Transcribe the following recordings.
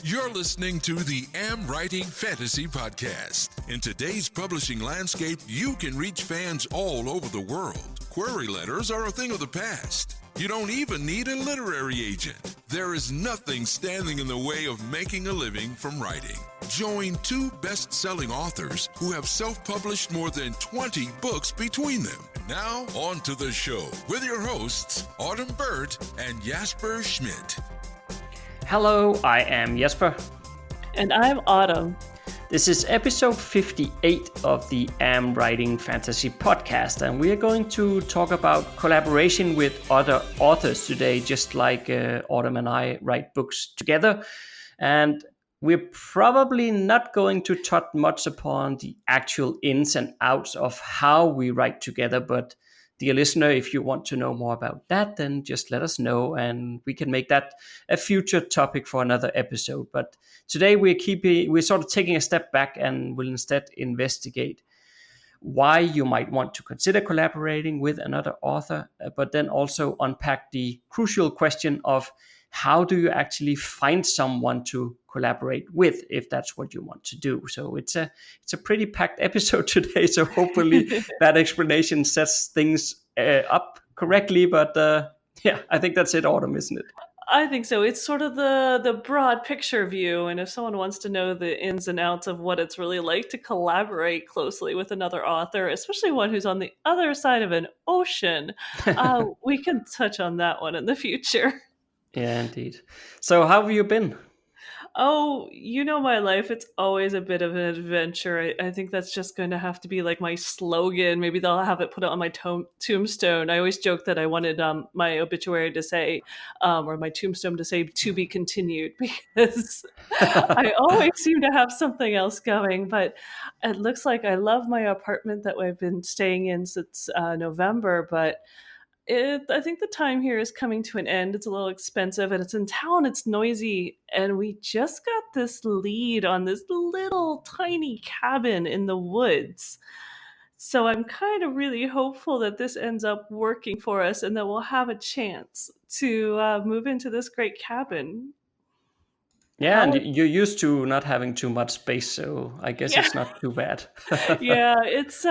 You're listening to the AmWritingFantasy podcast. In today's publishing landscape, you can reach fans all over the world. Query letters are a thing of the past. You don't even need a literary agent. There is nothing standing in the way of making a living from writing. Join two best-selling authors who have self-published more than 20 books between them. Now, on to the show with your hosts, Autumn Burt and Jesper Schmidt. Hello, I am Jesper. And I'm Autumn. This is episode 58 of the AmWritingFantasy podcast, and we are going to talk about collaboration with other authors today, just like Autumn and I write books together. And we're probably not going to touch much upon the actual ins and outs of how we write together, but dear listener, if you want to know more about that, then just let us know and we can make that a future topic for another episode. But today we're sort of taking a step back and will instead investigate why you might want to consider collaborating with another author, but then also unpack the crucial question of how do you actually find someone to collaborate with if that's what you want to do. So it's a pretty packed episode today. So hopefully that explanation sets things up correctly. But I think that's it, Autumn, isn't it? I think so. It's sort of the broad picture view. And if someone wants to know the ins and outs of what it's really like to collaborate closely with another author, especially one who's on the other side of an ocean, we can touch on that one in the future. Yeah, indeed. So how have you been? Oh, you know my life. It's always a bit of an adventure. I think that's just going to have to be like my slogan. Maybe they'll have it put on my tombstone. I always joke that I wanted my obituary to say, or my tombstone to say, "to be continued," because I always seem to have something else going. But it looks like I love my apartment that I've been staying in since November, but I think the time here is coming to an end. It's a little expensive and it's in town. It's noisy. And we just got this lead on this little tiny cabin in the woods. So I'm kind of really hopeful that this ends up working for us and that we'll have a chance to move into this great cabin. Yeah, and you're used to not having too much space, so I guess it's not too bad. Yeah, it's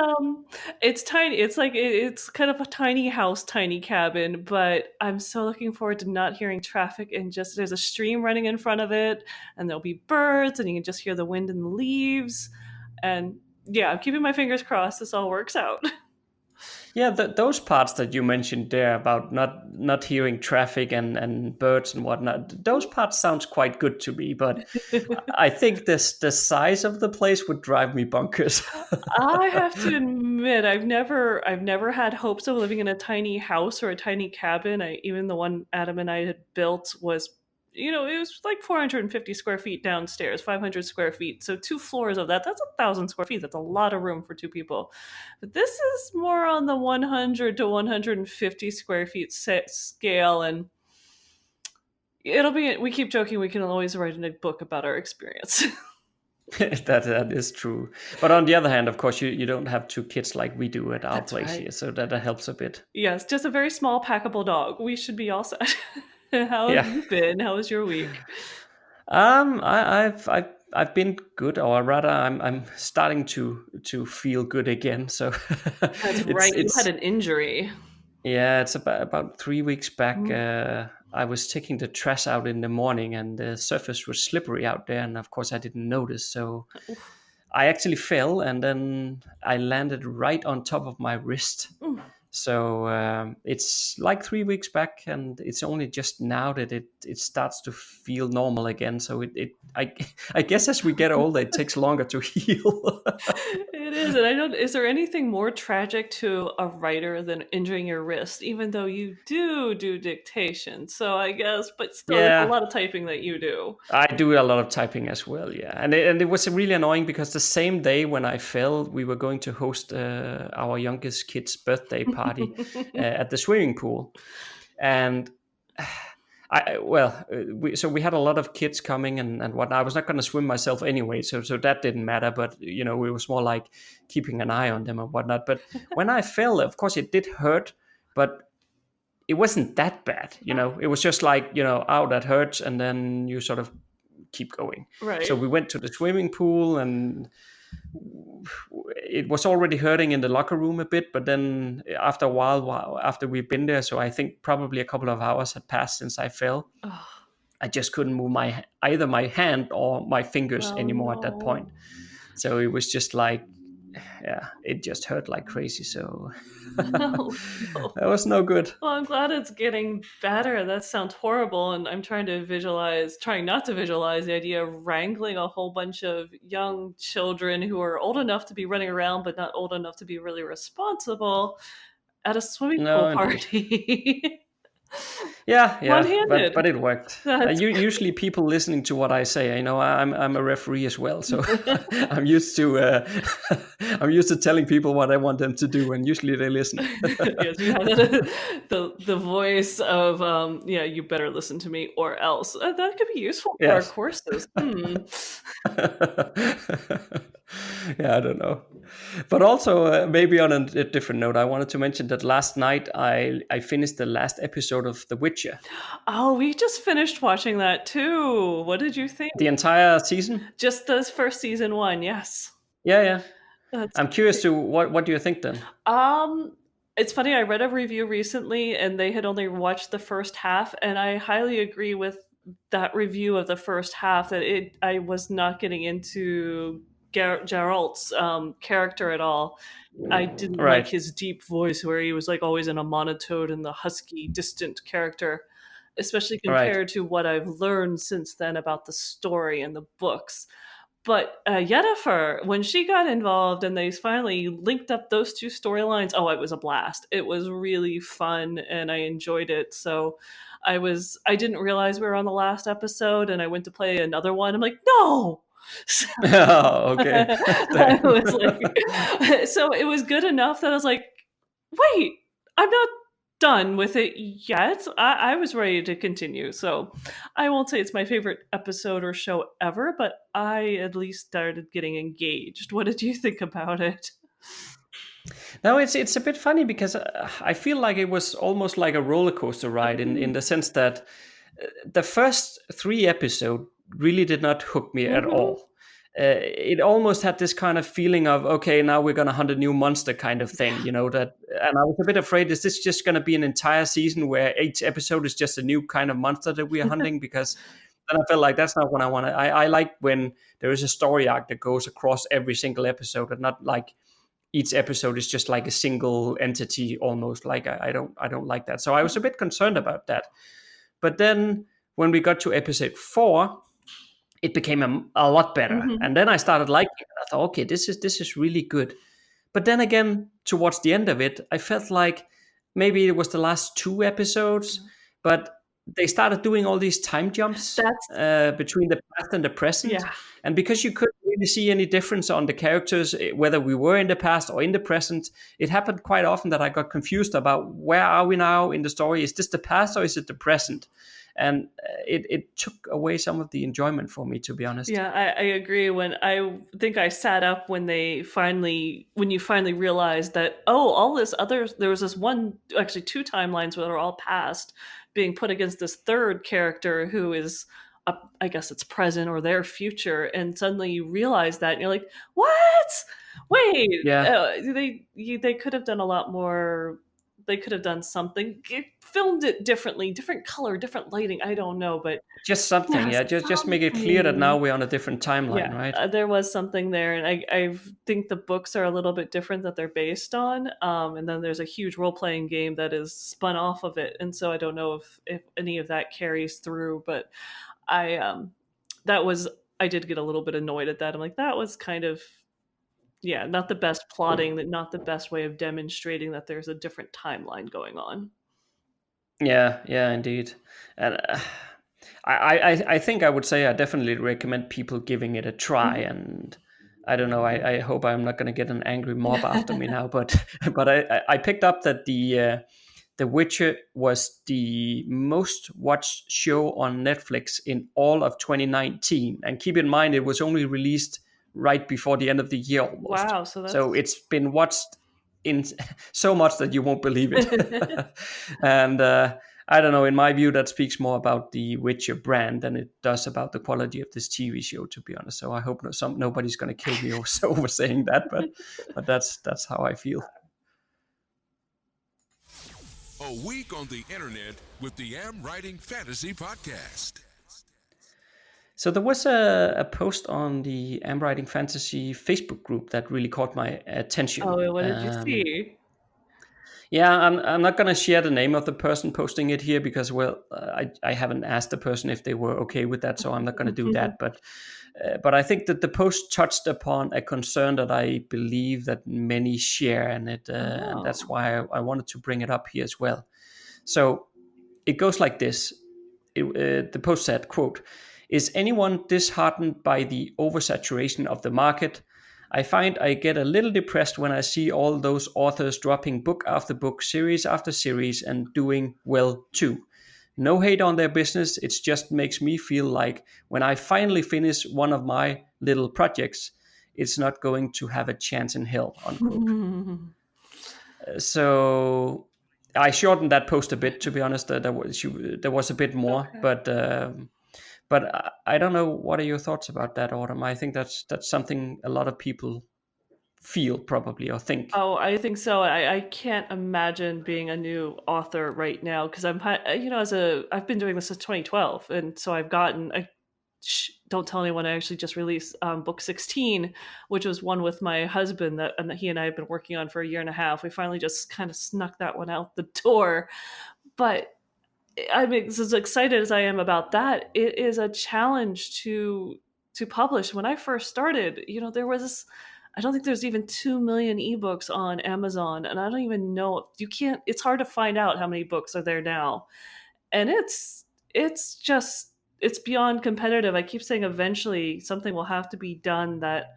tiny. It's like it's kind of a tiny house, tiny cabin, but I'm so looking forward to not hearing traffic and just there's a stream running in front of it and there'll be birds and you can just hear the wind in the leaves. And yeah, I'm keeping my fingers crossed this all works out. Yeah, those parts that you mentioned there about not hearing traffic and birds and whatnot, those parts sounds quite good to me. But I think the size of the place would drive me bonkers. I have to admit, I've never had hopes of living in a tiny house or a tiny cabin. Even the one Adam and I had built was, it was like 450 square feet downstairs, 500 square feet. So 2 floors of that's 1,000 square feet. That's a lot of room for 2 people. But this is more on the 100 to 150 square feet scale. And we keep joking, we can always write a book about our experience. That is true. But on the other hand, of course, you don't have 2 kids like we do at our place here. So that helps a bit. Yes, just a very small packable dog. We should be all set. How have you been? How was your week? I've been good, or rather, I'm starting to feel good again. So that's right. You had an injury. Yeah, it's about 3 weeks back. I was taking the trash out in the morning, and the surface was slippery out there, and of course I didn't notice. So I actually fell, and then I landed right on top of my wrist. So it's like 3 weeks back, and it's only just now that it starts to feel normal again. So I guess as we get older, it takes longer to heal. It is, and is there anything more tragic to a writer than injuring your wrist? Even though you do dictation, so I guess, but still, there's a lot of typing that you do. I do a lot of typing as well, yeah, and it was really annoying because the same day when I fell, we were going to host our youngest kid's birthday party at the swimming pool, and we had a lot of kids coming and whatnot. I was not going to swim myself anyway, so that didn't matter. But it was more like keeping an eye on them and whatnot. But when I fell, of course, it did hurt, but it wasn't that bad. It was just like, that hurts, and then you sort of keep going. Right. So we went to the swimming pool, and it was already hurting in the locker room a bit, but then after a while after we've been there, so I think probably a couple of hours had passed since I fell. Oh, I just couldn't move either my hand or my fingers oh anymore at that no. point. So it was just like, yeah, it just hurt like crazy. So No, no. that was no good. Well, I'm glad it's getting better. That sounds horrible. And I'm trying not to visualize the idea of wrangling a whole bunch of young children who are old enough to be running around, but not old enough to be really responsible at a swimming No, pool indeed. party. Yeah, One-handed. but it worked. Usually, people listening to what I say, I'm a referee as well, so I'm used to telling people what I want them to do, and usually they listen. Yes, you have the voice of you better listen to me or else. That could be useful for our courses. Yeah, I don't know. But also, maybe on a different note, I wanted to mention that last night I finished the last episode of The Witcher. Oh, we just finished watching that too. What did you think? The entire season? Just this first season 1, yes. Yeah. I'm curious to what do you think then? It's funny, I read a review recently and they had only watched the first half, and I highly agree with that review of the first half that I was not getting into Geralt's character at all. I didn't like his deep voice where he was like always in a monotone and the husky, distant character, especially compared to what I've learned since then about the story and the books. But Yennefer, when she got involved and they finally linked up those two storylines, it was a blast. It was really fun and I enjoyed it. So I didn't realize we were on the last episode and I went to play another one. I'm like, no! So, okay. I was like, so it was good enough that I was like, wait, I'm not done with it yet. I was ready to continue. So I won't say it's my favorite episode or show ever, but I at least started getting engaged. What did you think about it? No, it's a bit funny because I feel like it was almost like a roller coaster ride in the sense that the first 3 episodes really did not hook me at all. It almost had this kind of feeling of, okay, now we're going to hunt a new monster kind of thing, and I was a bit afraid, is this just going to be an entire season where each episode is just a new kind of monster that we are hunting? Because then I felt like that's not what I want to. I like when there is a story arc that goes across every single episode and not like each episode is just like a single entity almost. Like I don't like that. So I was a bit concerned about that. But then when we got to episode 4, it became a lot better. And then I started liking it. I thought, okay, this is really good. But then again, towards the end of it, I felt like maybe it was the last 2 episodes, but they started doing all these time jumps between the past and the present. Yeah. And because you couldn't really see any difference on the characters, whether we were in the past or in the present, it happened quite often that I got confused about where are we now in the story? Is this the past or is it the present? And it took away some of the enjoyment for me, to be honest. Yeah, I agree. When I think I sat up when you finally realized that, all this other, there was this one, actually 2 timelines where they're all past being put against this third character who is, I guess it's present or their future. And suddenly you realize that and you're like, what? Wait, they could have done a lot more. They could have done something, filmed it differently, different color, different lighting. I don't know, but just something, just make it clear that now we're on a different timeline, right? There was something there, and I think the books are a little bit different that they're based on, and then there's a huge role-playing game that is spun off of it, and so I don't know if any of that carries through, but I did get a little bit annoyed at that. I'm like, that was kind of, not the best plotting, not the best way of demonstrating that there's a different timeline going on. Yeah, indeed. And I think I would say I definitely recommend people giving it a try. And I don't know, I hope I'm not going to get an angry mob after me now, but I picked up that The Witcher was the most watched show on Netflix in all of 2019. And keep in mind, it was only released right before the end of the year almost. Wow, so it's been watched in so much that you won't believe it. And I don't know. In my view, that speaks more about the Witcher brand than it does about the quality of this TV show, to be honest. So I hope nobody's going to kill me over saying that, but that's how I feel. A week on the internet with the AmWritingFantasy podcast. So there was a post on the AmWritingFantasy Facebook group that really caught my attention. Oh, what did you see? Yeah, I'm not going to share the name of the person posting it here because, well, I haven't asked the person if they were okay with that, so I'm not going to do that. But I think that the post touched upon a concern that I believe that many share, and and that's why I wanted to bring it up here as well. So it goes like this. The post said, quote, "Is anyone disheartened by the oversaturation of the market? I find I get a little depressed when I see all those authors dropping book after book, series after series, and doing well too. No hate on their business, it just makes me feel like when I finally finish one of my little projects, it's not going to have a chance in hell," unquote. So I shortened that post a bit, to be honest. There was a bit more, okay. But I don't know. What are your thoughts about that, Autumn? I think that's something a lot of people feel probably or think. Oh, I think so. I can't imagine being a new author right now because I've been doing this since 2012, and so I've gotten don't tell anyone, I actually just released book 16, which was one with my husband that he and I have been working on for a year and a half. We finally just kind of snuck that one out the door. But I mean, as excited as I am about that, it is a challenge to publish. When I first started, there was I don't think there's even 2 million ebooks on Amazon, and I don't even know it's hard to find out how many books are there now. And it's beyond competitive. I keep saying eventually something will have to be done that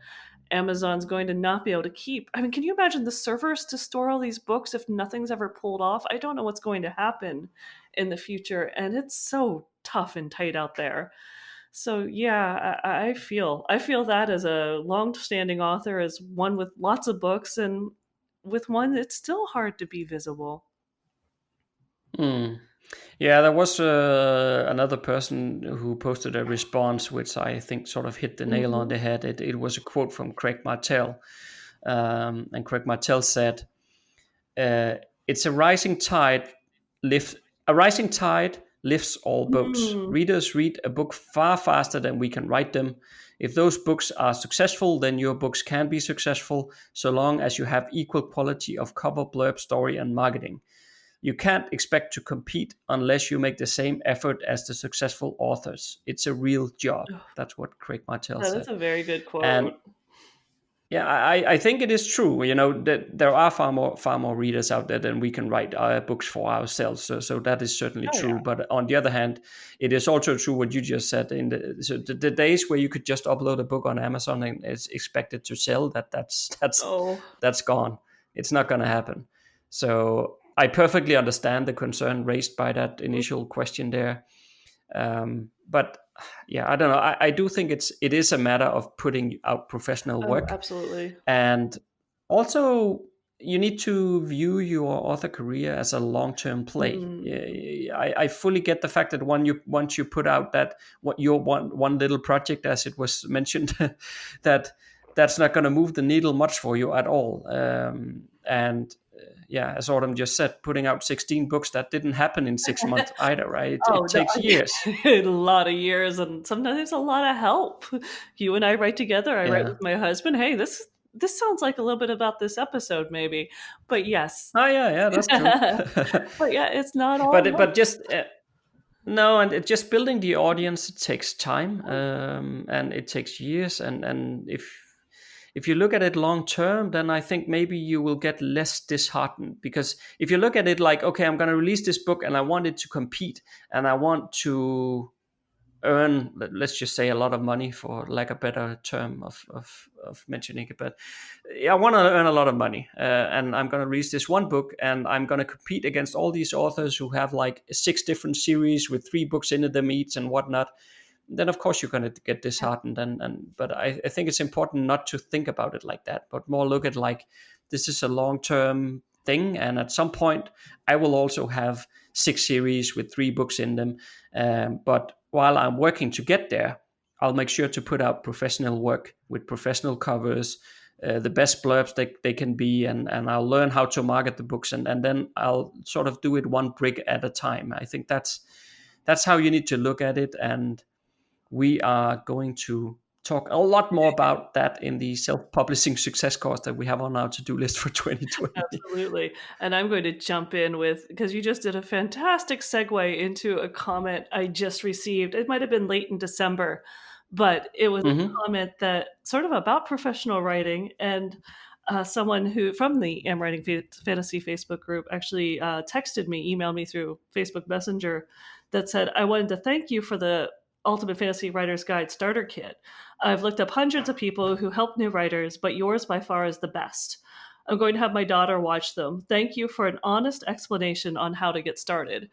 Amazon's going to not be able to keep. I mean, can you imagine the servers to store all these books if nothing's ever pulled off? I don't know what's going to happen in the future, and it's so tough and tight out there. So yeah, I feel that as a long-standing author, as one with lots of books, and with one it's still hard to be visible. Yeah, there was another person who posted a response, which I think sort of hit the nail on the head. It was a quote from Craig Martell, and Craig Martell said, "It's a rising tide lifts all boats. Readers read a book far faster than we can write them. If those books are successful, then your books can be successful, so long as you have equal quality of cover, blurb, story, and marketing. You can't expect to compete unless you make the same effort as the successful authors. It's a real job." That's what Craig Martell said. That's a very good quote. And yeah, I think it is true. That there are far more readers out there than we can write our books for ourselves. So that is certainly true. Yeah. But on the other hand, it is also true what you just said. The days where you could just upload a book on Amazon and it's expected to sell, that's gone. It's not going to happen. So I perfectly understand the concern raised by that initial question there. But yeah, I don't know. I do think it is a matter of putting out professional work. Absolutely. And also, you need to view your author career as a long-term play. I fully get the fact that once you put out your one little project, as it was mentioned, that's not going to move the needle much for you at all. Yeah, as Autumn just said, putting out 16 books, that didn't happen in 6 months either, right? It takes years. A lot of years, and sometimes a lot of help. You and I write together. I write with my husband. Hey, this sounds like a little bit about this episode, maybe. But yes. Oh, yeah, that's true. But yeah, it's not all. But just... no, and just building the audience, it takes time, and it takes years. And if you look at it long term, then I think maybe you will get less disheartened. Because if you look at it like, okay, I'm going to release this book and I want it to compete and I want to earn, let's just say, a lot of money, for lack of a better term of mentioning it. But I want to earn a lot of money, and I'm going to release this one book and I'm going to compete against all these authors who have like 6 different series with 3 books in them each and whatnot. Then of course you're going to get disheartened. But I think it's important not to think about it like that, but more look at like, this is a long-term thing, and at some point I will also have 6 series with 3 books in them. But while I'm working to get there, I'll make sure to put out professional work with professional covers, the best blurbs they can be, and I'll learn how to market the books, and then I'll sort of do it one brick at a time. I think that's how you need to look at it, and we are going to talk a lot more about that in the self-publishing success course that we have on our to-do list for 2020. Absolutely. And I'm going to jump in with, because you just did a fantastic segue into a comment I just received. It might have been late in December, but it was a comment that sort of about professional writing, and someone who from the AmWritingFantasy Facebook group actually texted me, emailed me through Facebook Messenger that said, I wanted to thank you for the Ultimate Fantasy Writer's Guide Starter Kit. I've looked up hundreds of people who help new writers, but yours by far is the best. I'm going to have my daughter watch them. Thank you for an honest explanation on how to get started.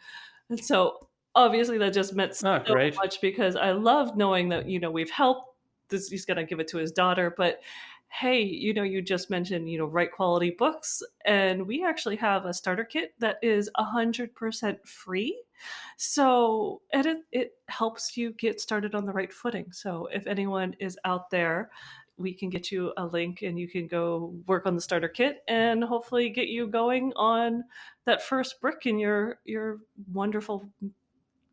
And so obviously that just meant so much, because I love knowing that, we've helped this. He's going to give it to his daughter, but hey, you just mentioned, write quality books, and we actually have a starter kit that is 100% free. So, and it helps you get started on the right footing. So if anyone is out there, we can get you a link and you can go work on the starter kit and hopefully get you going on that first brick in your wonderful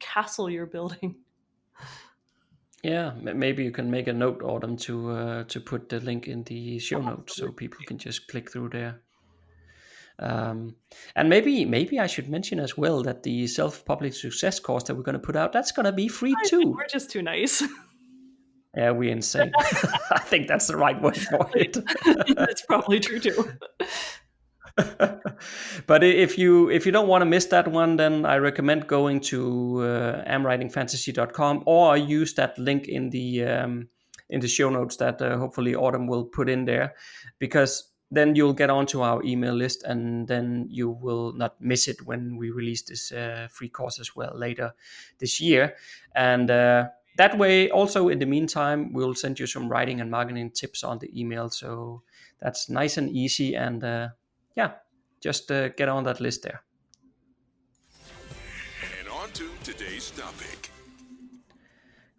castle you're building. Yeah, maybe you can make a note, Autumn, to put the link in the show notes so people can just click through there. And maybe I should mention as well that the self-public success course that we're going to put out, that's going to be free too. We're just too nice. Yeah, we're insane. I think that's the right word for it. That's probably true too. But if you don't want to miss that one, then I recommend going to AmWritingFantasy.com, or use that link in the show notes that hopefully Autumn will put in there, because then you'll get onto our email list, and then you will not miss it when we release this free course as well later this year. And that way, also in the meantime, we'll send you some writing and marketing tips on the email. So that's nice and easy, and just get on that list there. And on to today's topic.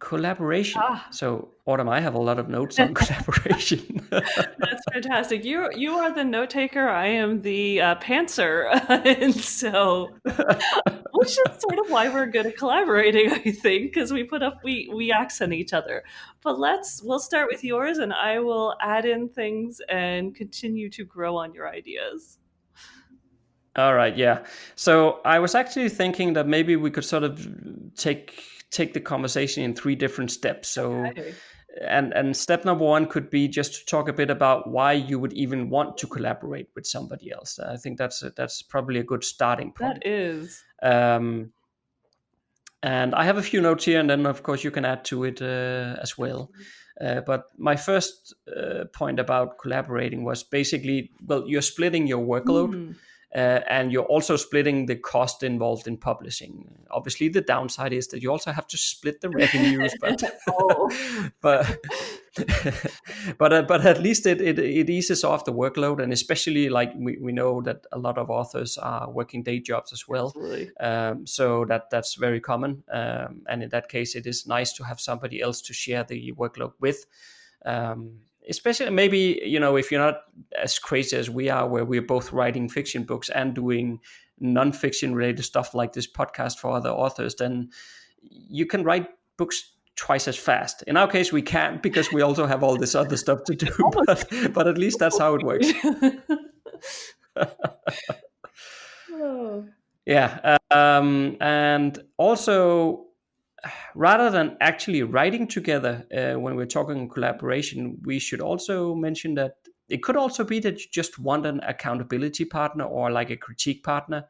Collaboration. So, Autumn, I have a lot of notes on collaboration. That's fantastic. You are the note taker. I am the pantser, and so which is sort of why we're good at collaborating, I think, because we accent each other. But we'll start with yours, and I will add in things and continue to grow on your ideas. All right, yeah. So I was actually thinking that maybe we could sort of take the conversation in 3 different steps. So, okay. and step number 1 could be just to talk a bit about why you would even want to collaborate with somebody else. I think that's probably a good starting point. That is. And I have a few notes here, and then of course you can add to it as well. But my first point about collaborating was basically, well, you're splitting your workload. And you're also splitting the cost involved in publishing. Obviously, the downside is that you also have to split the revenues, but at least it eases off the workload, and especially like we know that a lot of authors are working day jobs as well. So that's very common, and in that case, it is nice to have somebody else to share the workload with. Especially maybe, if you're not as crazy as we are, where we're both writing fiction books and doing non-fiction related stuff like this podcast for other authors, then you can write books twice as fast. In our case, we can't, because we also have all this other stuff to do, but at least that's how it works. Yeah. And also, rather than actually writing together, when we're talking collaboration, we should also mention that it could also be that you just want an accountability partner or like a critique partner.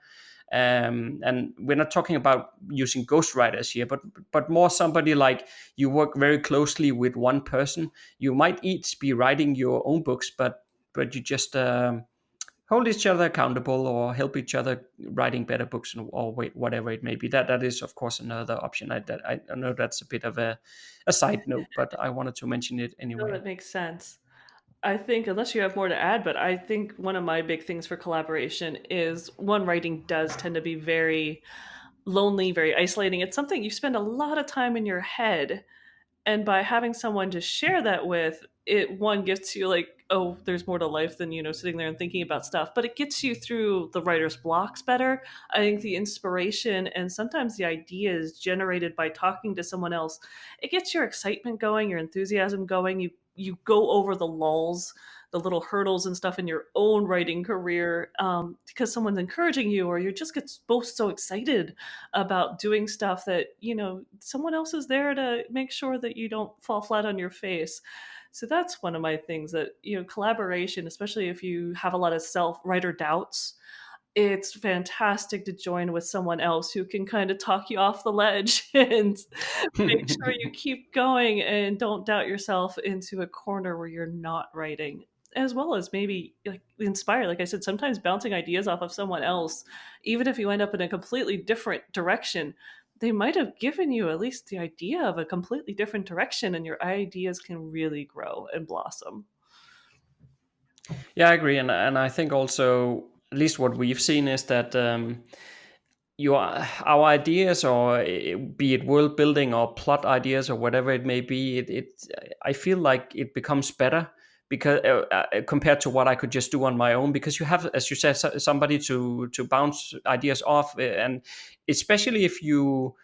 And we're not talking about using ghostwriters here, but more somebody like you work very closely with one person. You might each be writing your own books, but you just hold each other accountable or help each other writing better books, or whatever it may be. That is, of course, another option. I know that's a bit of a side note, but I wanted to mention it anyway. No, that makes sense. I think, unless you have more to add, but I think one of my big things for collaboration is, one, writing does tend to be very lonely, very isolating. It's something you spend a lot of time in your head, and by having someone to share that with, it, one, gets you like, oh, there's more to life than, sitting there and thinking about stuff, but it gets you through the writer's blocks better. I think the inspiration and sometimes the ideas generated by talking to someone else, it gets your excitement going, your enthusiasm going. You go over the lulls, the little hurdles and stuff in your own writing career, because someone's encouraging you, or you just get both so excited about doing stuff that someone else is there to make sure that you don't fall flat on your face. So that's one of my things, that collaboration, especially if you have a lot of self writer doubts, it's fantastic to join with someone else who can kind of talk you off the ledge and make sure you keep going and don't doubt yourself into a corner where you're not writing. As well as maybe like inspire, like I said, sometimes bouncing ideas off of someone else, even if you end up in a completely different direction, they might have given you at least the idea of a completely different direction, and your ideas can really grow and blossom. Yeah, I agree, and I think also, at least what we've seen is that our ideas, or be it world building or plot ideas or whatever it may be, I feel like it becomes better because compared to what I could just do on my own, because you have, as you said, somebody to bounce ideas off, and especially if you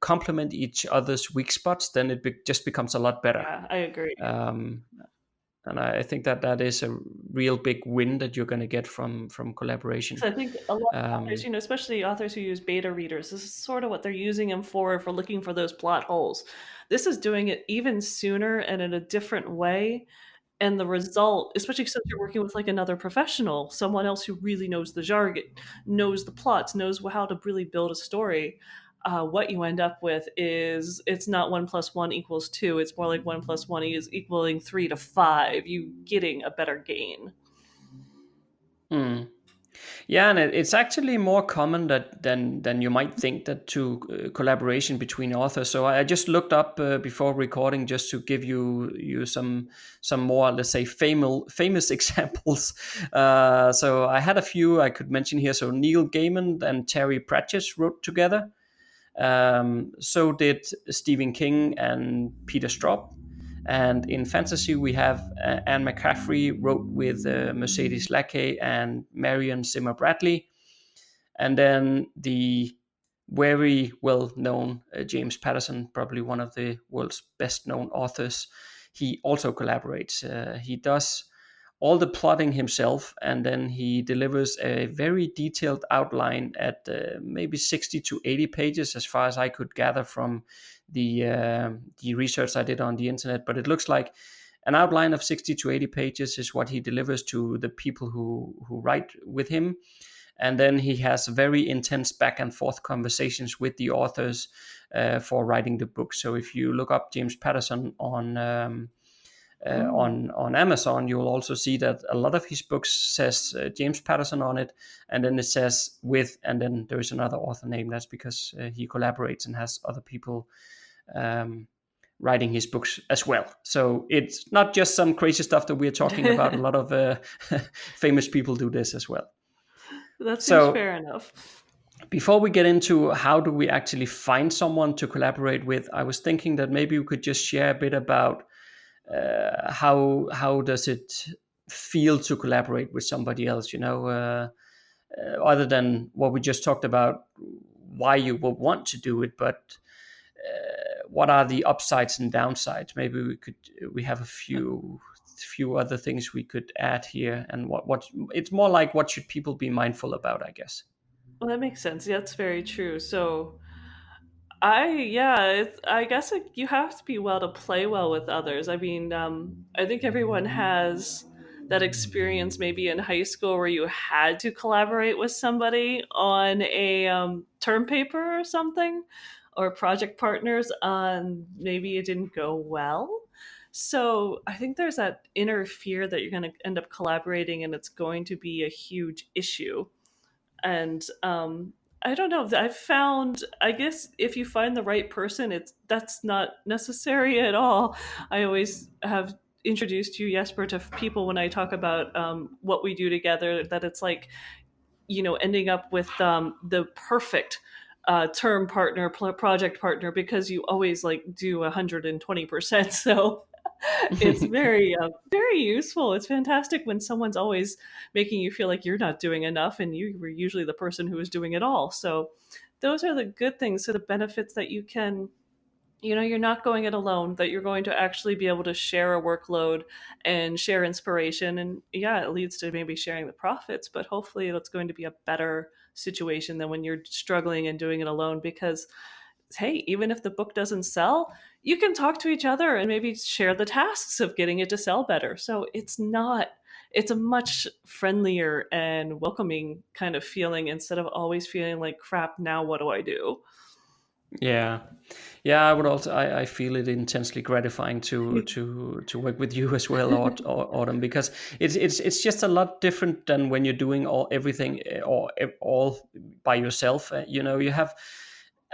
complement each other's weak spots, then it just becomes a lot better. Yeah, I agree. Um, and I think that is a real big win that you're going to get from collaboration. So I think a lot of authors, Um, especially authors who use beta readers, this is sort of what they're using them for looking for those plot holes. This is doing it even sooner and in a different way. And the result, especially since you're working with like another professional, someone else who really knows the jargon, knows the plots, knows how to really build a story, what you end up with is, it's not 1 + 1 = 2. It's more like 1 + 1 is equaling 3 to 5. You getting a better gain. hmm. Yeah, and it's actually more common than you might think, that to collaboration between authors. So I just looked up before recording, just to give you some more, let's say, famous examples. So I had a few I could mention here. So Neil Gaiman and Terry Pratchett wrote together. So did Stephen King and Peter Straub. And in fantasy, we have Anne McCaffrey wrote with Mercedes Lackey and Marion Zimmer Bradley. And then the very well known James Patterson, probably one of the world's best known authors, he also collaborates. He does all the plotting himself, and then he delivers a very detailed outline at maybe 60 to 80 pages, as far as I could gather from the research I did on the internet. But it looks like an outline of 60 to 80 pages is what he delivers to the people who write with him. And then he has very intense back and forth conversations with the authors for writing the book. So if you look up James Patterson on Amazon, you'll also see that a lot of his books says James Patterson on it, and then it says with, and then there is another author name. That's because he collaborates and has other people writing his books as well. So it's not just some crazy stuff that we're talking about. A lot of famous people do this as well. That seems So fair enough. before we get into how do we actually find someone to collaborate with, I was thinking that maybe we could just share a bit about how does it feel to collaborate with somebody else, other than what we just talked about, why you would want to do it, but what are the upsides and downsides? Maybe we have a few other things we could add here, and what it's more like, what should people be mindful about, I guess. Well, that makes sense. Yeah, that's very true. So I guess you have to be well to play well with others. I mean, I think everyone has that experience maybe in high school where you had to collaborate with somebody on a term paper or something, or project partners on, maybe it didn't go well. So I think there's that inner fear that you're going to end up collaborating and it's going to be a huge issue. And I don't know, I've found, I guess if you find the right person, that's not necessary at all. I always have introduced you, Jesper, to people when I talk about what we do together, that it's like, ending up with the perfect term partner, project partner, because you always like do 120%. So it's very, very useful. It's fantastic when someone's always making you feel like you're not doing enough, and you were usually the person who was doing it all. So those are the good things. So the benefits that you can, you're not going it alone, that you're going to actually be able to share a workload and share inspiration. And yeah, it leads to maybe sharing the profits, but hopefully it's going to be a better situation than when you're struggling and doing it alone. Because hey, even if the book doesn't sell, you can talk to each other and maybe share the tasks of getting it to sell better. So it's a much friendlier and welcoming kind of feeling, instead of always feeling like, crap, now what do I do? Yeah, I would also, I feel it intensely gratifying to work with you as well, Autumn, because it's just a lot different than when you're doing everything or all by yourself. You have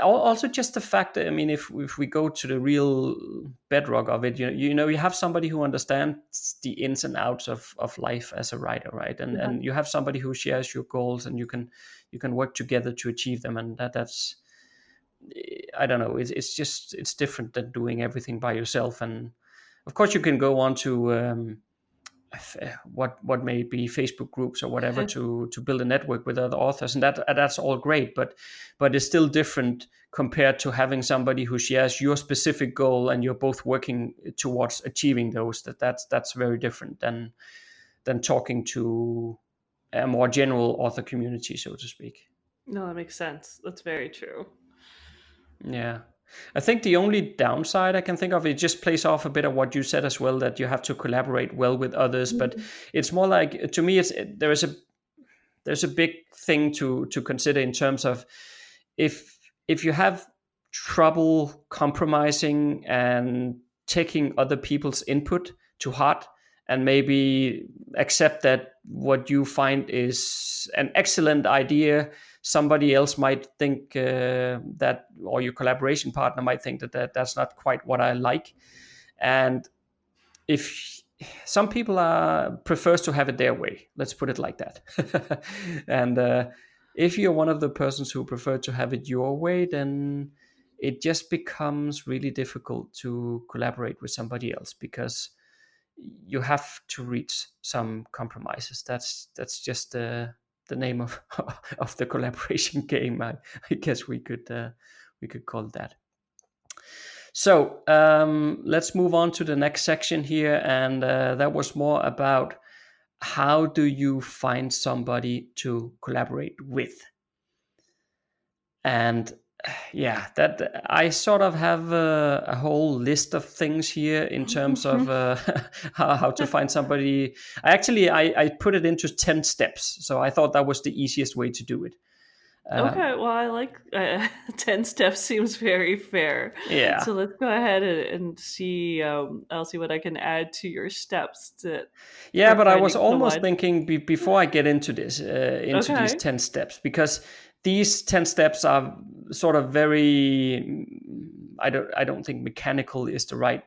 also just the fact that, I mean, if we go to the real bedrock of it, you have somebody who understands the ins and outs of life as a writer, right? And you have somebody who shares your goals, and you can work together to achieve them, and that's, I don't know, it's different than doing everything by yourself. And of course you can go on to what may be Facebook groups or whatever to build a network with other authors, and that's all great, but it's still different compared to having somebody who shares your specific goal and you're both working towards achieving those. That's very different than talking to a more general author community, so to speak. No, that makes sense. That's very true. Yeah. I think the only downside I can think of, it just plays off a bit of what you said as well, that you have to collaborate well with others. But it's more like, to me, there's a big thing to consider in terms of, if you have trouble compromising and taking other people's input to heart, and maybe accept that what you find is an excellent idea, somebody else might think that, or your collaboration partner might think that's not quite what I like. And if some people prefers to have it their way, let's put it like that. And if you're one of the persons who prefer to have it your way, then it just becomes really difficult to collaborate with somebody else, because you have to reach some compromises. That's just the name of the collaboration game. I guess we could call it that. So let's move on to the next section here, and that was more about how do you find somebody to collaborate with. And yeah, that I sort of have a whole list of things here in terms of how to find somebody. I put it into 10 steps, so I thought that was the easiest way to do it. Okay, well, I like 10 steps, seems very fair. Yeah. So let's go ahead and see. I'll see what I can add to your steps. Yeah, but I was almost thinking before I get into this, these 10 steps, because these 10 steps are sort of very, I don't think mechanical is the right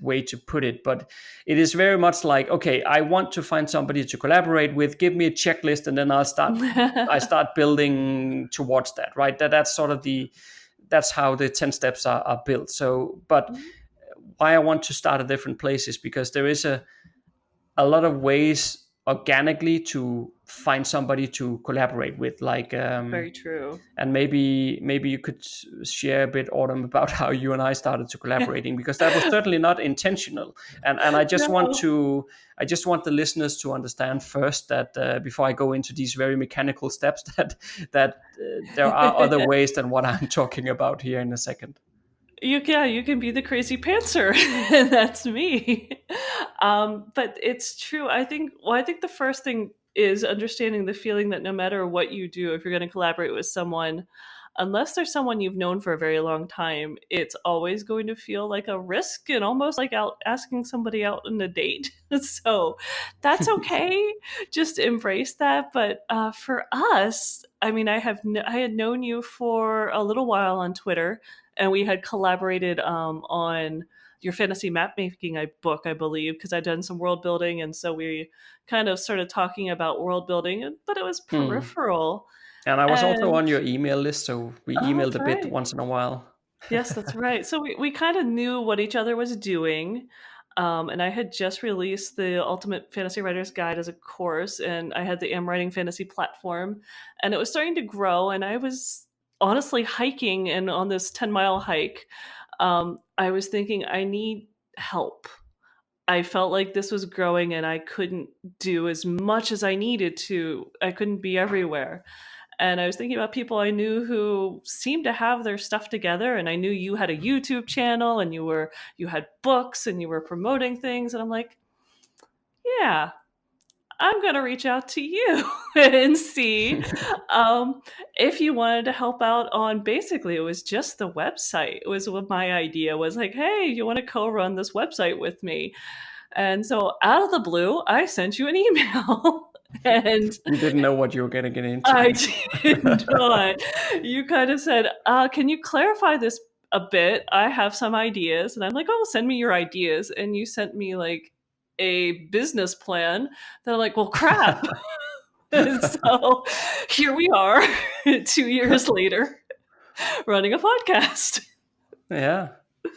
way to put it, but it is very much like, okay, I want to find somebody to collaborate with, give me a checklist, and then I start building towards that, right? That's sort of that's how the 10 steps are built. So, but why I want to start at different places, because there is a lot of ways organically to find somebody to collaborate with, like very true. And maybe you could share a bit, Autumn, about how you and I started to collaborating, because that was certainly not intentional. And I just want the listeners to understand first that before I go into these very mechanical steps, that there are other ways than what I'm talking about here in a second. You can be the crazy pantser, and that's me. But it's true. I think the first thing is understanding the feeling that no matter what you do, if you're going to collaborate with someone, unless there's someone you've known for a very long time, it's always going to feel like a risk, and almost like asking somebody out on a date. So that's okay. Just embrace that. But for us, I had known you for a little while on Twitter, and we had collaborated on your fantasy map making book, I believe, because I'd done some world building, and so we kind of started talking about world building, but it was peripheral. And I was also on your email list, so we emailed a bit right. once in a while. Yes, that's right. So we kind of knew what each other was doing. And I had just released the Ultimate Fantasy Writer's Guide as a course, and I had the AmWritingFantasy platform, and it was starting to grow. And I was honestly hiking, and on this 10-mile hike, I was thinking, I need help. I felt like this was growing, and I couldn't do as much as I needed to. I couldn't be everywhere. And I was thinking about people I knew who seemed to have their stuff together, and I knew you had a YouTube channel, and you had books, and you were promoting things, and I'm like, yeah, I'm going to reach out to you and see if you wanted to help out on, basically, it was just the website. It was what my idea was, like, hey, you want to co-run this website with me? And so out of the blue, I sent you an email. And you didn't know what you were going to get into. I did not. You kind of said, can you clarify this a bit? I have some ideas. And I'm like, oh, send me your ideas. And you sent me like a business plan that I'm like, well, crap. And so here we are 2 years later running a podcast. Yeah.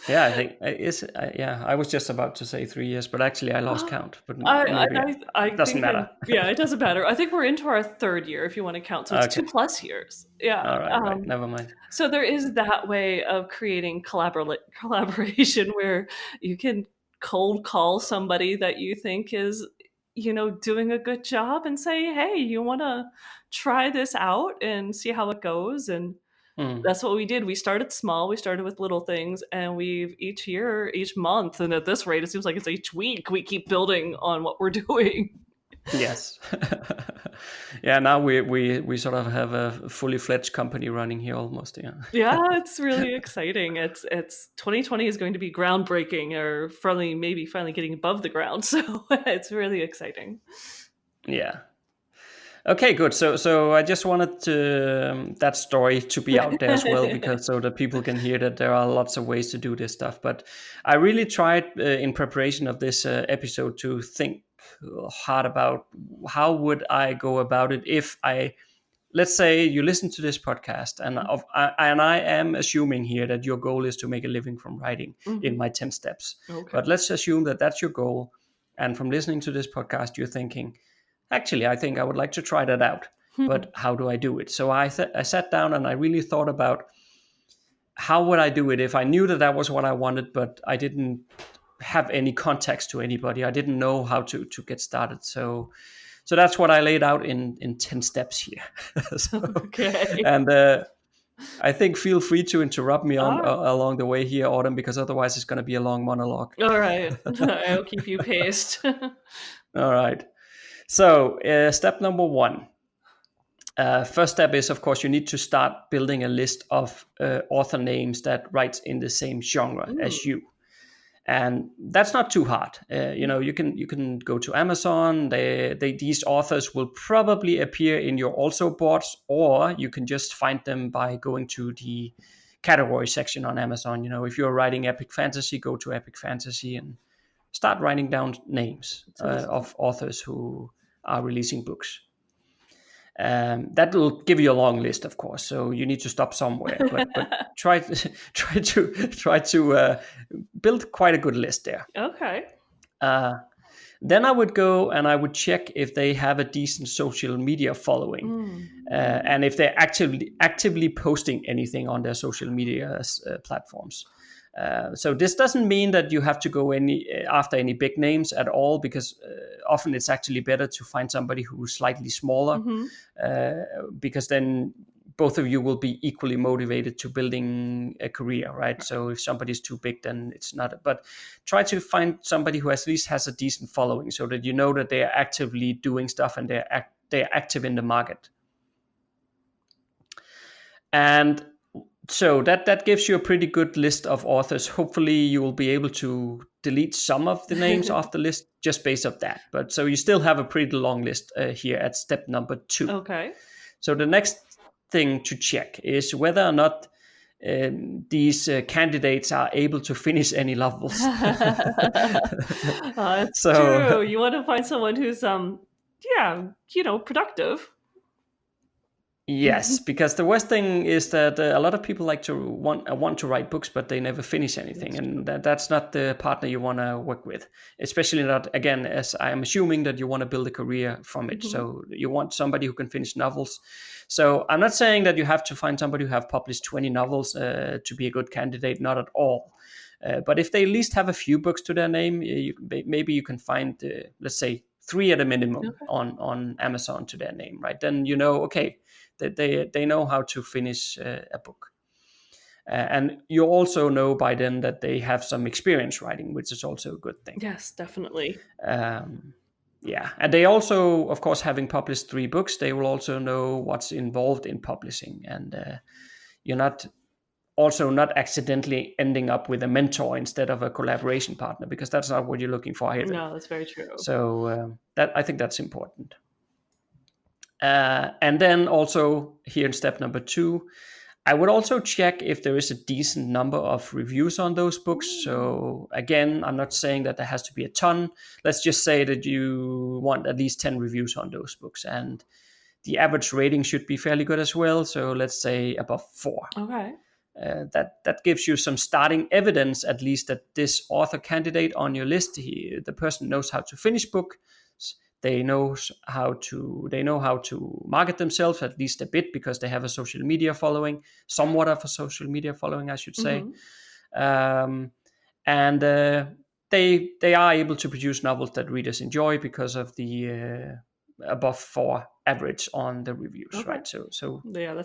I think I was just about to say 3 years, but actually I lost count. But it doesn't matter. It doesn't matter. I think we're into our third year, if you want to count. So it's 2+ years. Yeah. All right, never mind. So there is that way of creating collaboration where you can cold call somebody that you think is, doing a good job, and say, hey, you want to try this out and see how it goes. And that's what we did. We started small. We started with little things, and we've each month, and at this rate, it seems like it's each week, we keep building on what we're doing. Yes. Yeah, now we sort of have a fully fledged company running here almost. Yeah, it's really exciting. It's 2020 is going to be groundbreaking, or maybe finally getting above the ground. So it's really exciting. Yeah. Okay, good. So I just wanted that story to be out there as well, because so that people can hear that there are lots of ways to do this stuff. But I really tried in preparation of this episode to think hard about how would I go about it if let's say you listen to this podcast, and I am assuming here that your goal is to make a living from writing in my 10 steps. Okay. But let's assume that that's your goal, and from listening to this podcast, you're thinking, actually, I think I would like to try that out, but how do I do it? So I sat down and I really thought about how would I do it if I knew that was what I wanted, but I didn't have any context to anybody. I didn't know how to get started. So that's what I laid out in 10 steps here. Okay. And I think feel free to interrupt me along the way here, Autumn, because otherwise it's going to be a long monologue. All right. I'll keep you paced. All right. So step number 1. First step is, of course, you need to start building a list of author names that writes in the same genre as you. And that's not too hard. You can go to Amazon. These authors will probably appear in your also boards, or you can just find them by going to the category section on Amazon. If you're writing epic fantasy, go to epic fantasy and start writing down names of authors who are releasing books. That will give you a long list, of course. So you need to stop somewhere, but try to build quite a good list there. Okay. Then I would go and I would check if they have a decent social media following, and if they're actively posting anything on their social media platforms. So this doesn't mean that you have to go after any big names at all, because often it's actually better to find somebody who's slightly smaller, because then both of you will be equally motivated to building a career, right? So if somebody's too big, then it's not. But try to find somebody who at least has a decent following, so that you know that they are actively doing stuff and they're active in the market. And so that gives you a pretty good list of authors. Hopefully you will be able to delete some of the names off the list just based on that. But so you still have a pretty long list here at step number 2. Okay. So the next thing to check is whether or not these candidates are able to finish any novels. It's So true. You want to find someone who's productive. yes, because the worst thing is that a lot of people like to want to write books, but they never finish anything, and that's not the partner you want to work with. Especially not, again, as I am assuming that you want to build a career from it. So you want somebody who can finish novels. So I'm not saying that you have to find somebody who have published 20 novels to be a good candidate. Not at all. But if they at least have a few books to their name, maybe you can find, let's say, 3 at a minimum on Amazon to their name, right? Then you know, okay, that they know how to finish a book. And you also know by then that they have some experience writing, which is also a good thing. Yes, definitely. Yeah, and they also, of course, having published 3 books, they will also know what's involved in publishing, and you're not accidentally ending up with a mentor instead of a collaboration partner, because that's not what you're looking for either. No, that's very true. So that I think that's important. And then also here in step number 2, I would also check if there is a decent number of reviews on those books. So again, I'm not saying that there has to be a ton. Let's just say that you want at least 10 reviews on those books, and the average rating should be fairly good as well. So let's say above 4. Okay. That gives you some starting evidence, at least, that this author candidate on your list, the person knows how to finish books. They know how to market themselves, at least a bit, because they have a social media following, somewhat of a social media following, I should say. And they are able to produce novels that readers enjoy because of the above 4 average on the reviews, right? So yeah,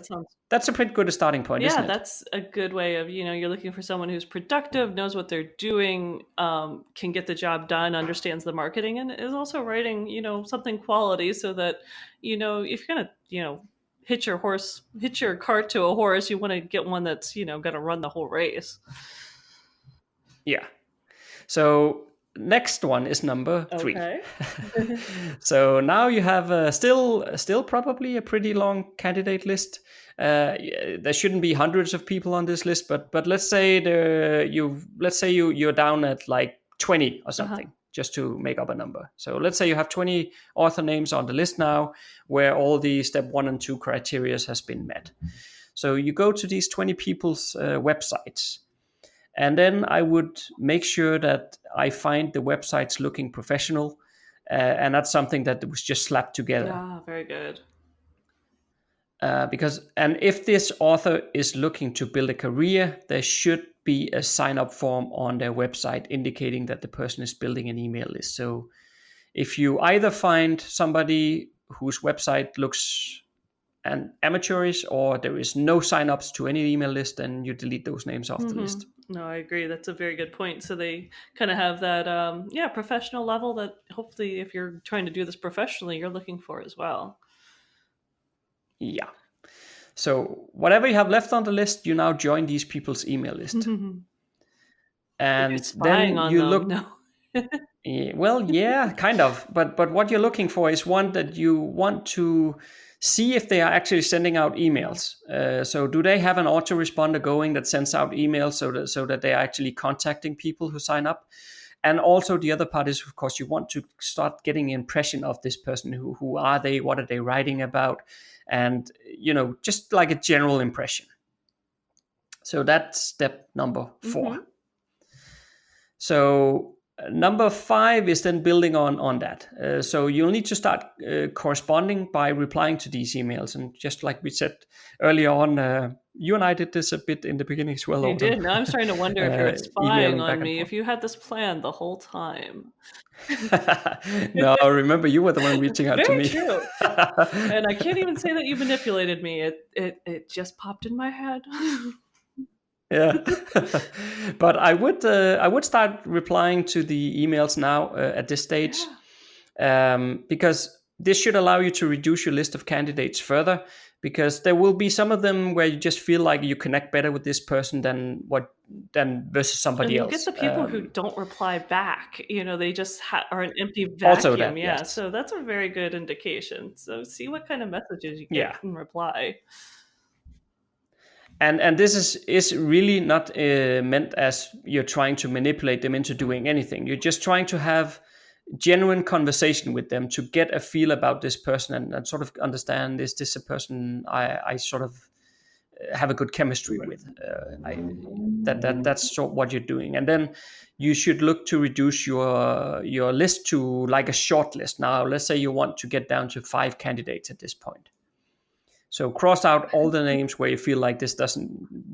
that's a pretty good starting point, isn't it? Yeah, that's a good way of, you're looking for someone who's productive, knows what they're doing, can get the job done, understands the marketing, and is also writing, something quality, so that, if you're gonna, hitch your cart to a horse, you want to get one that's, gonna run the whole race. Yeah. So next one is number 3. Okay. So now you have still probably a pretty long candidate list. There shouldn't be hundreds of people on this list, but let's say you're down at like 20 or something, just to make up a number. So let's say you have 20 author names on the list now, where all the step 1 and 2 criteria has been met. So you go to these 20 people's websites. And then I would make sure that I find the websites looking professional, and not something that was just slapped together. Ah, very good. And if this author is looking to build a career, there should be a sign-up form on their website indicating that the person is building an email list. So if you either find somebody whose website looks amateurish, or there is no sign-ups to any email list, then you delete those names off the list. No, I agree. That's a very good point. So they kind of have that, professional level that hopefully, if you're trying to do this professionally, you're looking for as well. Yeah. So whatever you have left on the list, you now join these people's email list. And then you look. No. Well, yeah, kind of. But what you're looking for is one that you want to see if they are actually sending out emails. So do they have an autoresponder going that sends out emails so that they are actually contacting people who sign up? And also the other part is, of course, you want to start getting an impression of this person. Who are they? What are they writing about? And, just like a general impression. So that's step number 4. So number 5 is then building on that. So you'll need to start corresponding by replying to these emails. And just like we said earlier on, you and I did this a bit in the beginning as well. You did. Now I'm starting to wonder if you're spying on me, if you had this plan the whole time. No, remember, you were the one reaching out to me. Very true. And I can't even say that you manipulated me. It just popped in my head. Yeah. But I would start replying to the emails now at this stage, because this should allow you to reduce your list of candidates further, because there will be some of them where you just feel like you connect better with this person than versus somebody else. You get the people who don't reply back. They just are an empty vacuum. Also that, yeah. Yes. So that's a very good indication. So see what kind of messages you get in reply. And this is really not meant as you're trying to manipulate them into doing anything. You're just trying to have genuine conversation with them to get a feel about this person and sort of understand, is this a person I sort of have a good chemistry with? That's sort of what you're doing. And then you should look to reduce your list to like a short list. Now, let's say you want to get down to 5 candidates at this point. So cross out all the names where you feel like this doesn't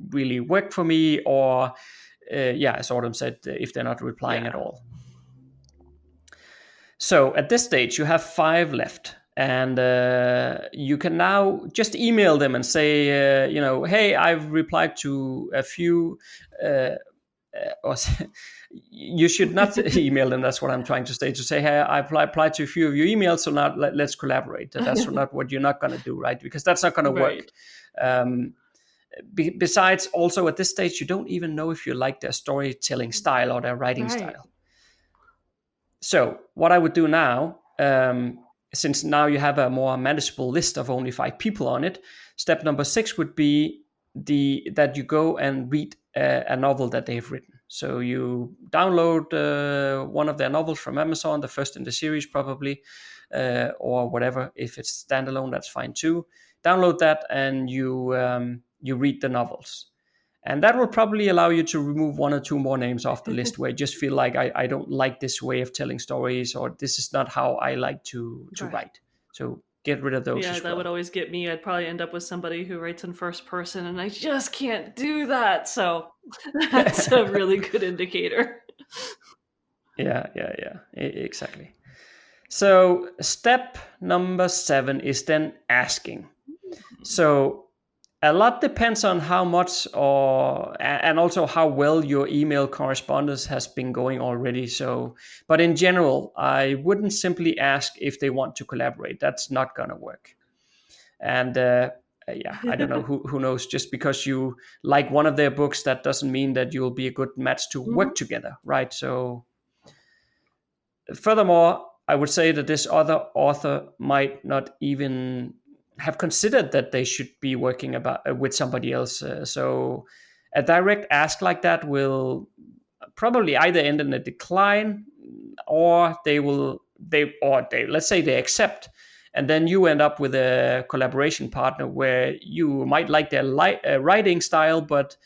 really work for me, or as Autumn said, if they're not replying at all. So at this stage, you have 5 left, and you can now just email them and say, hey, I've replied to a few. You should not email them. That's what I'm trying to say. To say, hey, I applied to a few of your emails, so now let's collaborate. That's not what you're not going to do, right? Because that's not going to work. Besides, also at this stage, you don't even know if you like their storytelling style or their writing style. So what I would do now, since now you have a more manageable list of only 5 people on it, step number 6 would be that you go and read a novel that they've written. So you download one of their novels from Amazon, the first in the series probably, or whatever. If it's standalone, that's fine too. Download that and you read the novels. And that will probably allow you to remove 1 or 2 more names off the list where you just feel like I don't like this way of telling stories, or this is not how I like to write. So get rid of those. Yeah, that would always get me. I'd probably end up with somebody who writes in first person, and I just can't do that. So that's a really good indicator. Yeah, exactly. So step number 7 is then asking. So a lot depends on how much and also how well your email correspondence has been going already. So, but in general, I wouldn't simply ask if they want to collaborate. That's not going to work. And I don't know, who knows, just because you like one of their books, that doesn't mean that you'll be a good match to work together, right? So furthermore, I would say that this other author might not even have considered that they should be working with somebody else. So a direct ask like that will probably either end in a decline, or let's say they accept, and then you end up with a collaboration partner where you might like their writing style, but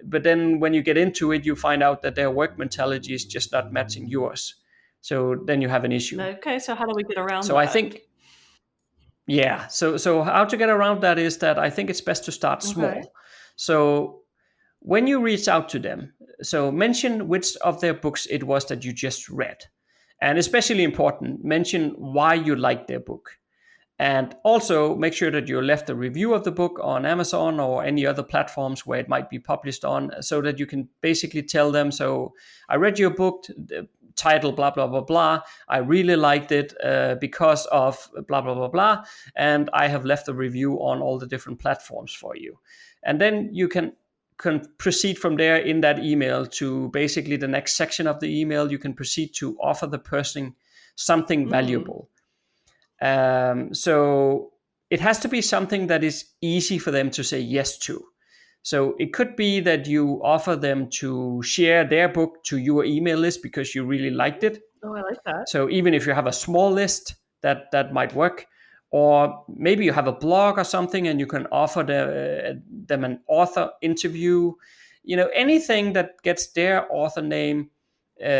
then when you get into it, you find out that their work mentality is just not matching yours. So then you have an issue. Okay, so how do we get around that? So I think, so how to get around that is that I think it's best to start small. So when you reach out to them, so mention which of their books it was that you just read. And especially important, mention why you liked their book. And also make sure that you left a review of the book on Amazon or any other platforms where it might be published on, so that you can basically tell them, so I read your book, the title, blah, blah, blah, blah. I really liked it because of blah, blah, blah, blah. And I have left a review on all the different platforms for you. And then you can proceed from there in that email to basically the next section of the email. You can proceed to offer the person something valuable. So it has to be something that is easy for them to say yes to. So it could be that you offer them to share their book to your email list because you really liked it. Oh, I like that. So even if you have a small list, that might work. Or maybe you have a blog or something and you can offer them an author interview. Anything that gets their author name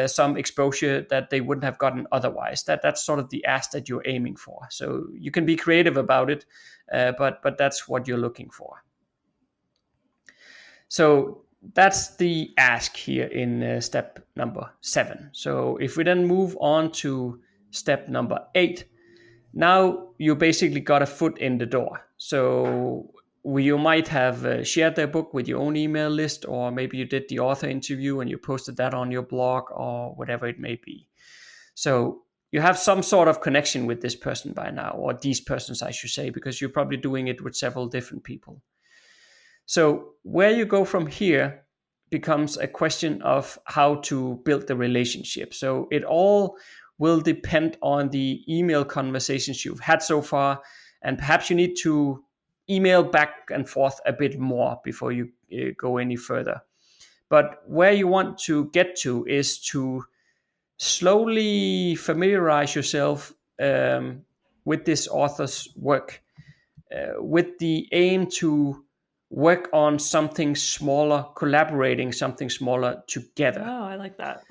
some exposure that they wouldn't have gotten otherwise. That's sort of the ask that you're aiming for. So you can be creative about it, but that's what you're looking for. So that's the ask here in step number 7. So if we then move on to step number 8, now you basically got a foot in the door. So you might have shared their book with your own email list, or maybe you did the author interview and you posted that on your blog or whatever it may be. So you have some sort of connection with this person by now, or these persons, I should say, because you're probably doing it with several different people. So where you go from here becomes a question of how to build the relationship. So it all will depend on the email conversations you've had so far, and perhaps you need to email back and forth a bit more before you go any further. But where you want to get to is to slowly familiarize yourself with this author's work, with the aim to work on something smaller, collaborating something smaller together. Oh, I like that.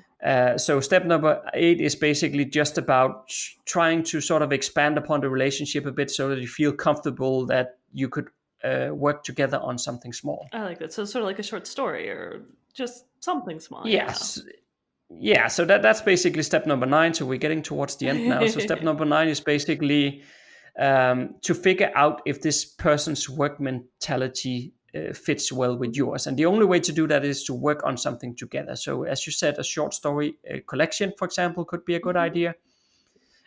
So step number 8 is basically just about trying to sort of expand upon the relationship a bit so that you feel comfortable that you could work together on something small. I like that. So it's sort of like a short story or just something small. Yes. Yeah, so that's basically step number 9. So we're getting towards the end now. So step number 9 is basically to figure out if this person's work mentality fits well with yours. And the only way to do that is to work on something together. So as you said, a short story collection, for example, could be a good idea.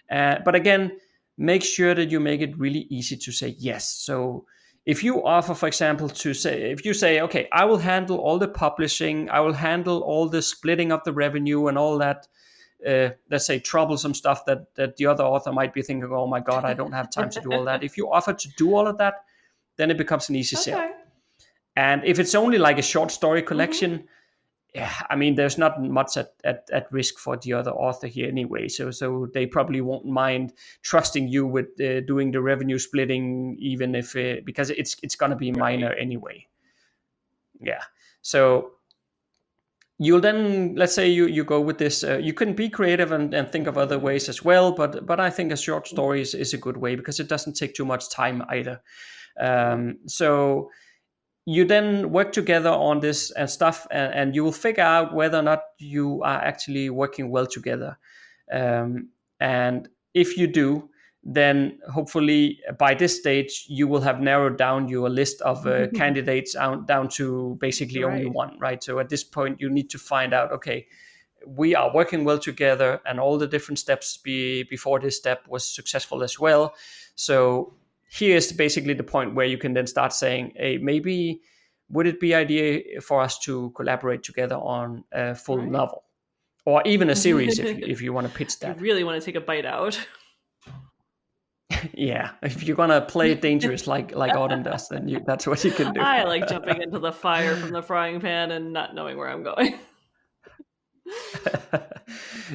But again, make sure that you make it really easy to say yes. So if you offer, for example, if you say, okay, I will handle all the publishing, I will handle all the splitting of the revenue and all that, let's say troublesome stuff that the other author might be thinking, oh my God, I don't have time to do all that. If you offer to do all of that, then it becomes an easy sale. And if it's only like a short story collection, I mean, there's not much at risk for the other author here anyway. So they probably won't mind trusting you with doing the revenue splitting, even if because it's going to be minor anyway. Yeah. So you'll then, let's say you go with this. You can be creative and think of other ways as well. But I think a short story is a good way because it doesn't take too much time either. So you then work together on this and stuff, and you will figure out whether or not you are actually working well together. And if you do, then hopefully by this stage, you will have narrowed down your list of candidates down to basically only one, right? So at this point, you need to find out, okay, we are working well together and all the different steps before this step was successful as well. So here's basically the point where you can then start saying, hey, maybe would it be idea for us to collaborate together on a full novel or even a series if you want to pitch that. You really want to take a bite out. Yeah, if you're going to play dangerous like Autumn does, then that's what you can do. I like jumping into the fire from the frying pan and not knowing where I'm going.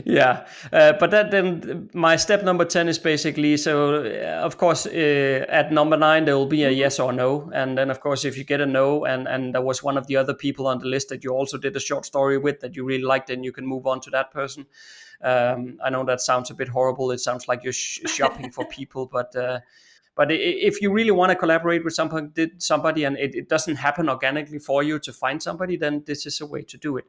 Yeah, but that then my step number 10 is basically, so of course at number 9 there will be a yes or no, and then of course if you get a no and there was one of the other people on the list that you also did a short story with that you really liked, then you can move on to that person. I know that sounds a bit horrible. It sounds like you're shopping for people, but if you really want to collaborate with somebody and it doesn't happen organically for you to find somebody, then this is a way to do it.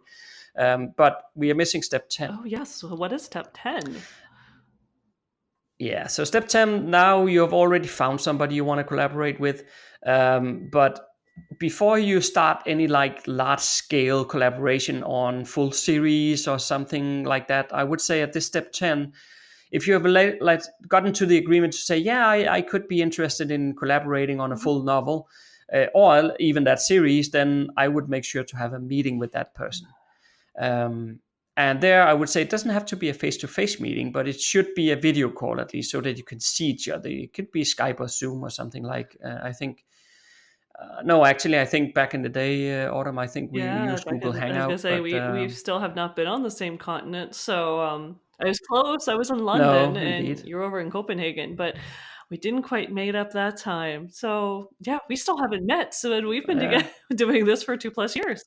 But we are missing step 10. Oh, yes. Well, what is step 10? Yeah, so step 10, now you have already found somebody you want to collaborate with. But before you start any like large scale collaboration on full series or something like that, I would say at this step 10, if you have gotten to the agreement to say, yeah, I could be interested in collaborating on a full novel or even that series, then I would make sure to have a meeting with that person. And there I would say it doesn't have to be a face-to-face meeting, but it should be a video call at least so that you can see each other. It could be Skype or Zoom or something like, I think. No, actually, I think back in the day, Autumn, I think we used Google Hangout. I was going to say, we still have not been on the same continent. So I was close. I was in London and you're over in Copenhagen, but we didn't quite make it up that time. So yeah, we still haven't met. So we've been together doing this for 2+ years.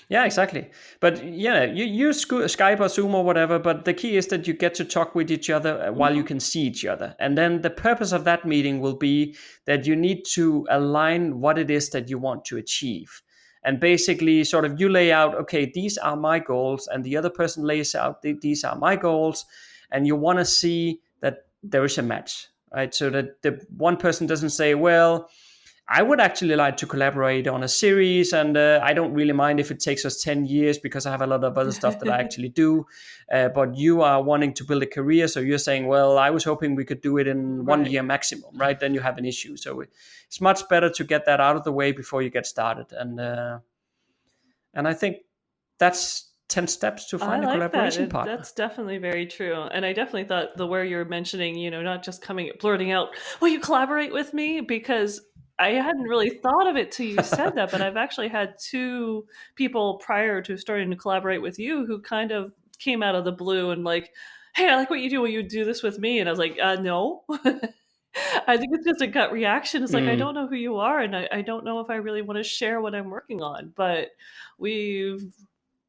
Yeah, exactly. But yeah, you use Skype or Zoom or whatever, but the key is that you get to talk with each other while you can see each other. And then the purpose of that meeting will be that you need to align what it is that you want to achieve. And basically sort of you lay out, okay, these are my goals, and the other person lays out, these are my goals. And you want to see that there is a match, right? So that the one person doesn't say, well, I would actually like to collaborate on a series, and I don't really mind if it takes us 10 years because I have a lot of other stuff that I actually do. But you are wanting to build a career, so you're saying, well, I was hoping we could do it in 1 year maximum, right? Then you have an issue. So it's much better to get that out of the way before you get started. And I think that's 10 steps to I find a like that. collaboration partner. That's definitely very true. And I definitely thought the where you're mentioning, not just blurting out, will you collaborate with me? Because I hadn't really thought of it till you said that, but I've actually had two people prior to starting to collaborate with you who kind of came out of the blue and like, hey, I like what you do. Will you do this with me? And I was like, no. I think it's just a gut reaction. It's like, I don't know who you are, and I don't know if I really want to share what I'm working on. But we've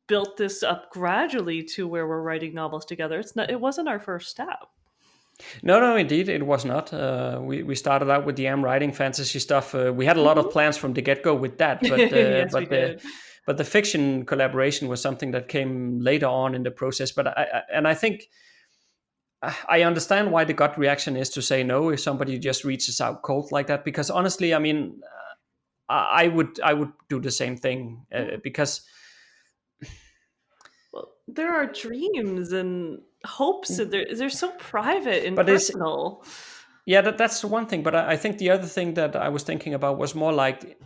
built this up gradually to where we're writing novels together. It wasn't our first step. No, indeed, it was not. We started out with the AmWritingFantasy stuff. We had a lot of plans from the get-go with that, but Yes, we did. But the fiction collaboration was something that came later on in the process. But I think I understand why the gut reaction is to say no if somebody just reaches out cold like that. Because honestly, I mean, I would do the same thing because. Well, there are dreams and hopes, and they're so private and personal. Yeah, that's one thing. But I think the other thing that I was thinking about was more like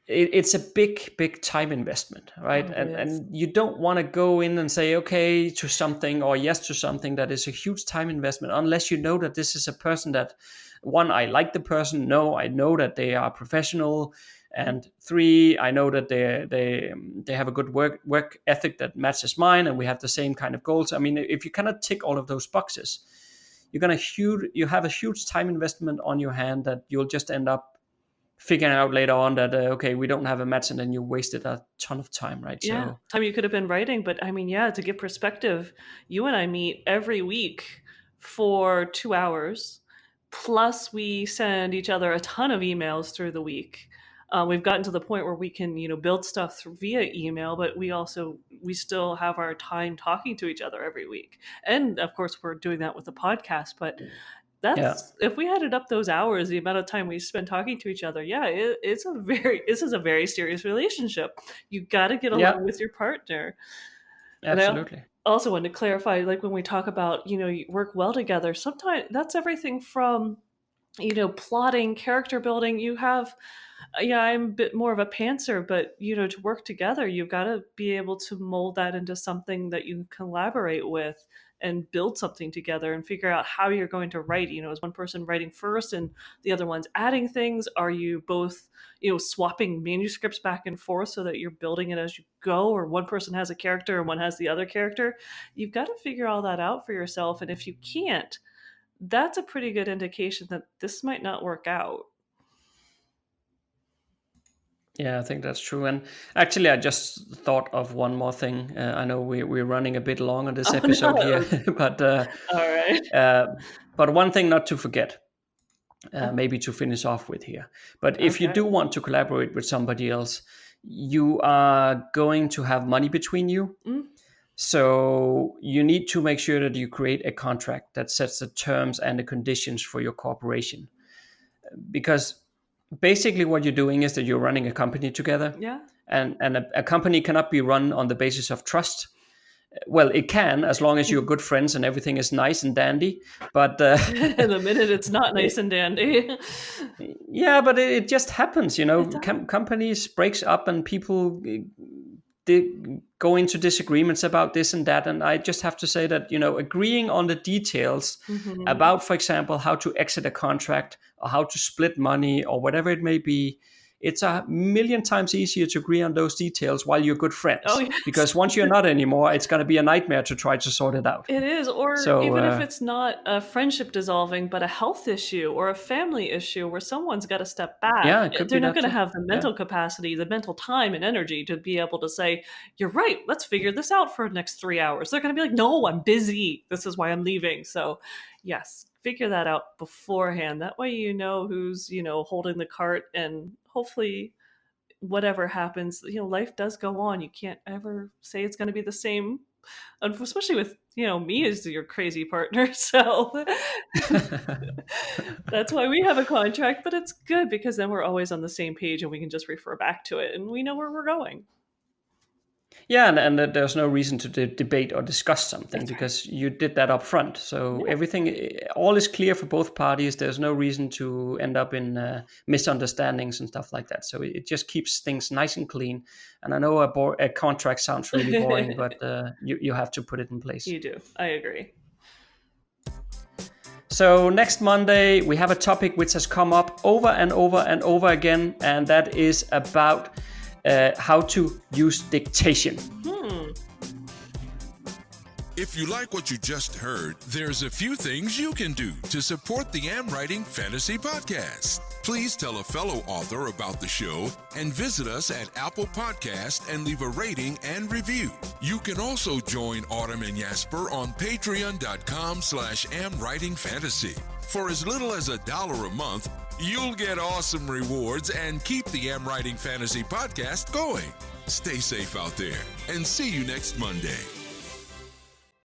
it's a big time investment, right? And you don't want to go in and say okay to something or yes to something that is a huge time investment unless you know that this is a person that, one, I like the person, no, I know that they are professional, and three, I know that they have a good work ethic that matches mine, and we have the same kind of goals. I mean, if you cannot tick all of those boxes, you have a huge time investment on your hand that you'll just end up figuring out later on that okay, we don't have a match, and then you wasted a ton of time, right? Yeah, so time you could have been writing. But I mean, yeah, to give perspective, you and I meet every week for 2 hours, plus we send each other a ton of emails through the week. We've gotten to the point where we can build stuff via email, but we still have our time talking to each other every week, and of course we're doing that with the podcast. But if we added up those hours, the amount of time we spend talking to each other, this is a very serious relationship. You got to get along with your partner. Absolutely. And I also want to clarify, like when we talk about, you work well together, sometimes that's everything from, plotting, character building. You have, I'm a bit more of a pantser, but, to work together, you've got to be able to mold that into something that you collaborate with and build something together and figure out how you're going to write. Is one person writing first and the other one's adding things? Are you both, swapping manuscripts back and forth so that you're building it as you go? Or one person has a character and one has the other character? You've got to figure all that out for yourself. And if you can't, that's a pretty good indication that this might not work out. Yeah, I think that's true. And actually, I just thought of one more thing. I know we're running a bit long on this episode here, but all right. But one thing not to forget, maybe to finish off with here. But if you do want to collaborate with somebody else, you are going to have money between you. So you need to make sure that you create a contract that sets the terms and the conditions for your cooperation. Because basically what you're doing is that you're running a company together. Yeah. And a company cannot be run on the basis of trust. Well, it can, as long as you're good friends and everything is nice and dandy. But the minute it's not nice and dandy. Yeah, but it just happens, companies breaks up and people go into disagreements about this and that. And I just have to say that, agreeing on the details about, for example, how to exit a contract or how to split money or whatever it may be, it's a million times easier to agree on those details while you're good friends. Oh, yes. Because once you're not anymore, it's going to be a nightmare to try to sort it out. It is. Or even if it's not a friendship dissolving, but a health issue or a family issue where someone's got to step back. Yeah, they're not going to have the mental capacity, the mental time and energy to be able to say, you're right, let's figure this out for the next 3 hours. They're going to be like, no, I'm busy. This is why I'm leaving. So yes, figure that out beforehand. That way who's, holding the cart, and hopefully whatever happens, life does go on. You can't ever say it's going to be the same, especially with, me as your crazy partner. So that's why we have a contract, but it's good because then we're always on the same page and we can just refer back to it and we know where we're going. Yeah, and there's no reason to debate or discuss something because you did that up front. So everything, all is clear for both parties. There's no reason to end up in misunderstandings and stuff like that. So it just keeps things nice and clean. And I know a contract sounds really boring, but you have to put it in place. You do. I agree. So next Monday, we have a topic which has come up over and over and over again, and that is about how to use dictation. If you like what you just heard, there's a few things you can do to support the AmWriting Fantasy Podcast. Please tell a fellow author about the show and visit us at Apple Podcast and leave a rating and review. You can also join Autumn and Jesper on patreon.com/AmWritingFantasy. For as little as $1 a month, you'll get awesome rewards and keep the AmWriting Fantasy Podcast going. Stay safe out there and see you next Monday.